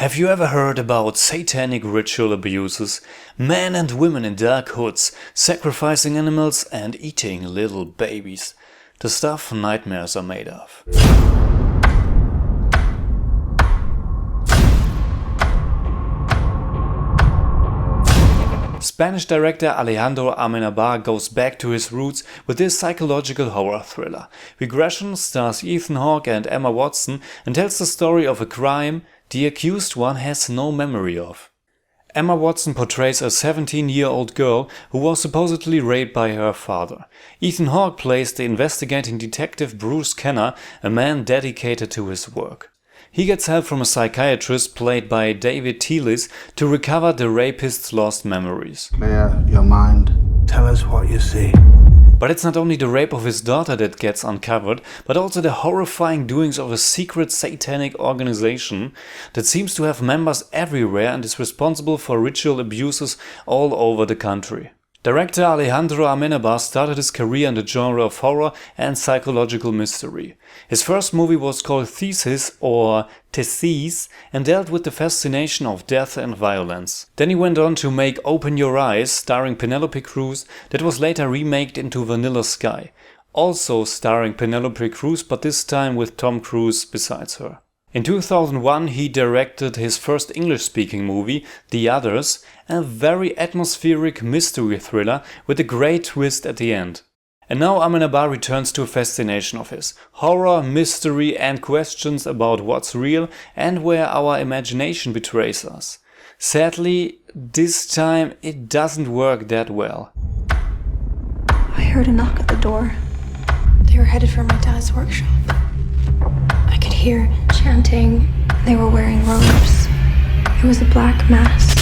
Have you ever heard about satanic ritual abuses? Men and women in dark hoods, sacrificing animals and eating little babies. The stuff nightmares are made of. Spanish director Alejandro Amenábar goes back to his roots with this psychological horror thriller. Regression stars Ethan Hawke and Emma Watson and tells the story of a crime the accused one has no memory of. Emma Watson portrays a 17-year-old girl who was supposedly raped by her father. Ethan Hawke plays the investigating detective Bruce Kenner, a man dedicated to his work. He gets help from a psychiatrist played by Thewlis to recover the rapist's lost memories. Clear your mind. Tell us what you see. But it's not only the rape of his daughter that gets uncovered, but also the horrifying doings of a secret satanic organization that seems to have members everywhere and is responsible for ritual abuses all over the country. Director Alejandro Amenábar started his career in the genre of horror and psychological mystery. His first movie was called Thesis or Thesis and dealt with the fascination of death and violence. Then he went on to make Open Your Eyes, starring Penelope Cruz, that was later remaked into Vanilla Sky, also starring Penelope Cruz but this time with Tom Cruise besides her. In 2001 he directed his first English-speaking movie, The Others, a very atmospheric mystery thriller with a great twist at the end. And now Amenábar returns to a fascination of his: horror, mystery and questions about what's real and where our imagination betrays us. Sadly, this time it doesn't work that well. I heard a knock at the door. They were headed for my dad's workshop. I could hear chanting. They were wearing robes. It was a black mass.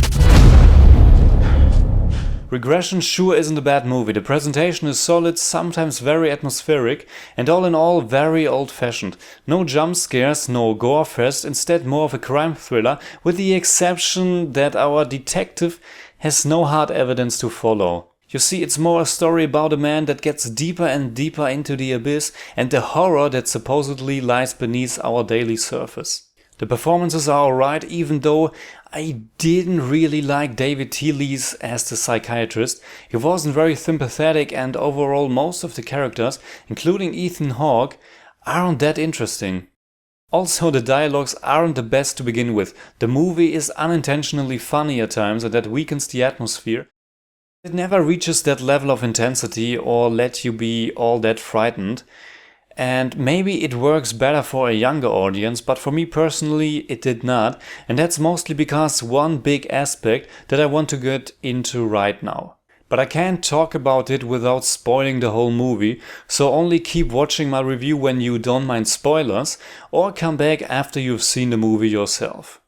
Regression sure isn't a bad movie. The presentation is solid, sometimes very atmospheric, and all in all very old-fashioned. No jump scares, no gore fest, instead more of a crime thriller, with the exception that our detective has no hard evidence to follow. You see, it's more a story about a man that gets deeper and deeper into the abyss and the horror that supposedly lies beneath our daily surface. The performances are alright, even though I didn't really like Thewlis as the psychiatrist. He wasn't very sympathetic and overall most of the characters, including Ethan Hawke, aren't that interesting. Also, the dialogues aren't the best to begin with. The movie is unintentionally funny at times and that weakens the atmosphere. It never reaches that level of intensity or let you be all that frightened. And maybe it works better for a younger audience, but for me personally it did not, and that's mostly because one big aspect that I want to get into right now. But I can't talk about it without spoiling the whole movie, so only keep watching my review when you don't mind spoilers, or come back after you've seen the movie yourself.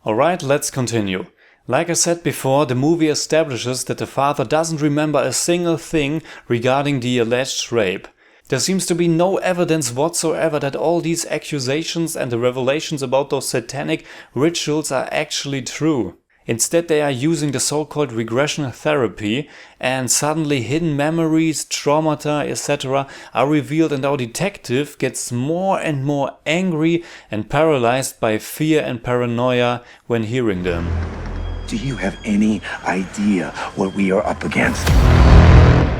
Alright, let's continue. Like I said before, the movie establishes that the father doesn't remember a single thing regarding the alleged rape. There seems to be no evidence whatsoever that all these accusations and the revelations about those satanic rituals are actually true. Instead, they are using the so-called regression therapy, and suddenly hidden memories, traumata, etc. are revealed, and our detective gets more and more angry and paralyzed by fear and paranoia when hearing them. Do you have any idea what we are up against?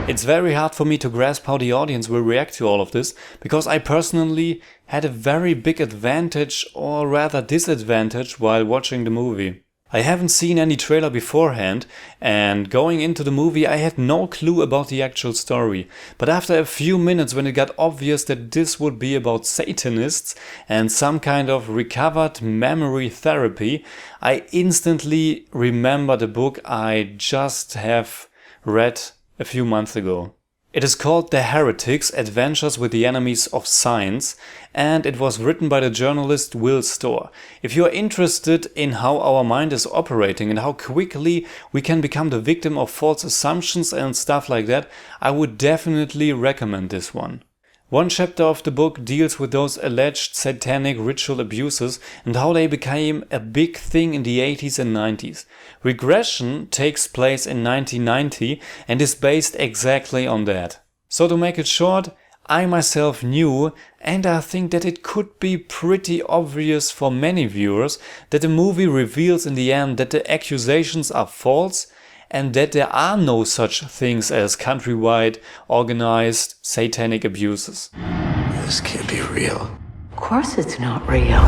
It's very hard for me to grasp how the audience will react to all of this, because I personally had a very big advantage, or rather disadvantage, while watching the movie. I haven't seen any trailer beforehand, and going into the movie I had no clue about the actual story. But after a few minutes, when it got obvious that this would be about Satanists and some kind of recovered memory therapy, I instantly remembered a book I just have read a few months ago. It is called The Heretics: Adventures with the Enemies of Science, and it was written by the journalist Will Storr. If you are interested in how our mind is operating and how quickly we can become the victim of false assumptions and stuff like that, I would definitely recommend this one. One chapter of the book deals with those alleged satanic ritual abuses and how they became a big thing in the 80s and 90s. Regression takes place in 1990 and is based exactly on that. So to make it short, I myself knew, and I think that it could be pretty obvious for many viewers, that the movie reveals in the end that the accusations are false and that there are no such things as countrywide, organized, satanic abuses. This can't be real. Of course it's not real.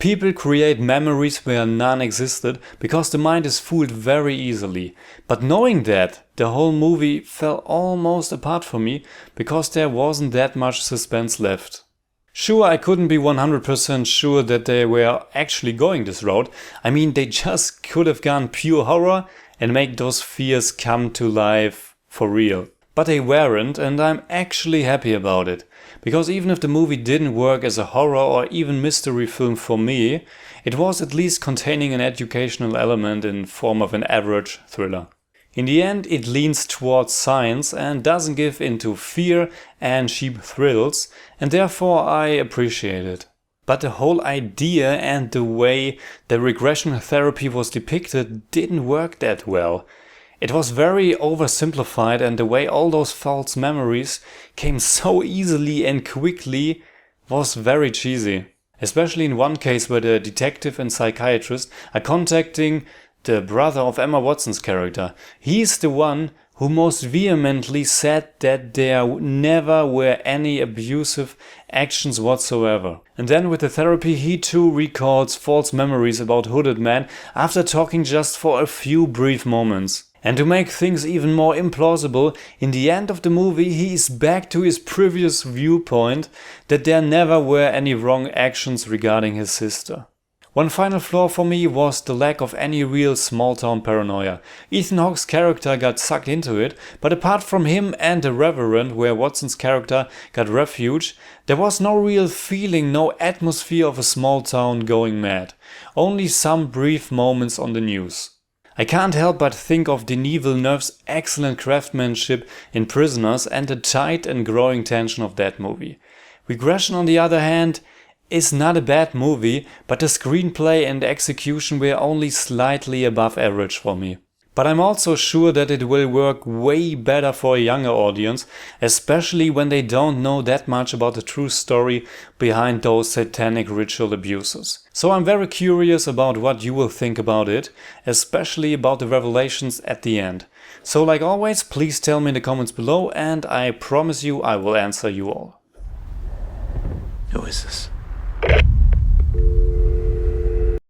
People create memories where none existed because the mind is fooled very easily. But knowing that, the whole movie fell almost apart for me because there wasn't that much suspense left. Sure, I couldn't be 100% sure that they were actually going this route. I mean, they just could have gone pure horror and make those fears come to life for real. But they weren't, and I'm actually happy about it. Because even if the movie didn't work as a horror or even mystery film for me, it was at least containing an educational element in form of an average thriller. In the end, it leans towards science and doesn't give into fear and cheap thrills, and therefore I appreciate it. But the whole idea and the way the regression therapy was depicted didn't work that well. It was very oversimplified, and the way all those false memories came so easily and quickly was very cheesy. Especially in one case where the detective and psychiatrist are contacting the brother of Emma Watson's character. He's the one who most vehemently said that there never were any abusive actions whatsoever. And then with the therapy he too recalls false memories about hooded men after talking just for a few brief moments. And to make things even more implausible, in the end of the movie he is back to his previous viewpoint that there never were any wrong actions regarding his sister. One final flaw for me was the lack of any real small-town paranoia. Ethan Hawke's character got sucked into it, but apart from him and the Reverend, where Watson's character got refuge, there was no real feeling, no atmosphere of a small town going mad. Only some brief moments on the news. I can't help but think of Denis Villeneuve's excellent craftsmanship in Prisoners and the tight and growing tension of that movie. Regression, on the other hand, is not a bad movie, but the screenplay and execution were only slightly above average for me. But I'm also sure that it will work way better for a younger audience, especially when they don't know that much about the true story behind those satanic ritual abuses. So I'm very curious about what you will think about it, especially about the revelations at the end. So like always, please tell me in the comments below, and I promise you I will answer you all. Who is this?